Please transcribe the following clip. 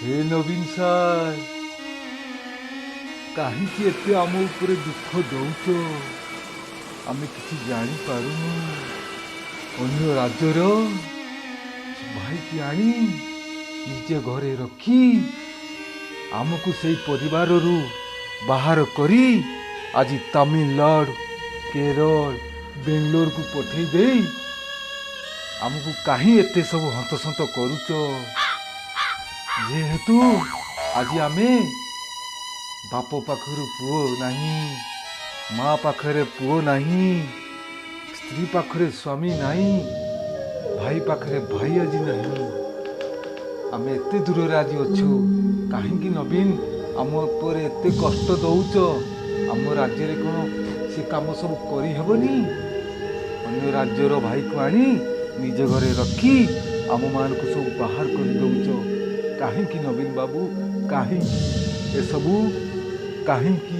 हे नवीन सार काहींକି ଏତେ ଆମ ଉପରେ ଦୁଃଖ ଦଉଛ? ଆମେ କିଛି ଜାଣିପାରୁନୁ। ଅନ୍ୟ ରାଜ୍ୟର ଭାଇକି ଆଣି ନିଜ ଘରେ ରଖି ଆମକୁ ସେଇ ପରିବାରରୁ ବାହାର କରି ଆଜି ତାମିଲନାଡୁ, କେରଳ, ବେଙ୍ଗଲୋରକୁ ପଠେଇ ଦେଇ ଆମକୁ କାହିଁ ଏତେ ସବୁ ହନ୍ତସନ୍ତ କରୁଛ? ଯେହେତୁ ଆଜି ଆମେ ବାପ ପାଖରୁ ପୁଅ ନାହିଁ, ମା ପାଖରେ ପୁଅ ନାହିଁ, ସ୍ତ୍ରୀ ପାଖରେ ସ୍ୱାମୀ ନାହିଁ, ଭାଇ ପାଖରେ ଭାଇ ଆଜି ନାହିଁ। ଆମେ ଏତେ ଦୂରରେ ଆଜି ଅଛୁ। କାହିଁକି ନବୀନ ଆମ ଉପରେ ଏତେ କଷ୍ଟ ଦଉଛ? ଆମ ରାଜ୍ୟରେ କ'ଣ ସେ କାମ ସବୁ କରିହେବନି? ଅନ୍ୟ ରାଜ୍ୟର ଭାଇକୁ ଆଣି ନିଜ ଘରେ ରଖି ଆମମାନଙ୍କୁ ସବୁ ବାହାର କରିଦଉଛ। କାହିଁକି ନବୀନ ବାବୁ? କାହିଁକି ଏସବୁ? କାହିଁକି?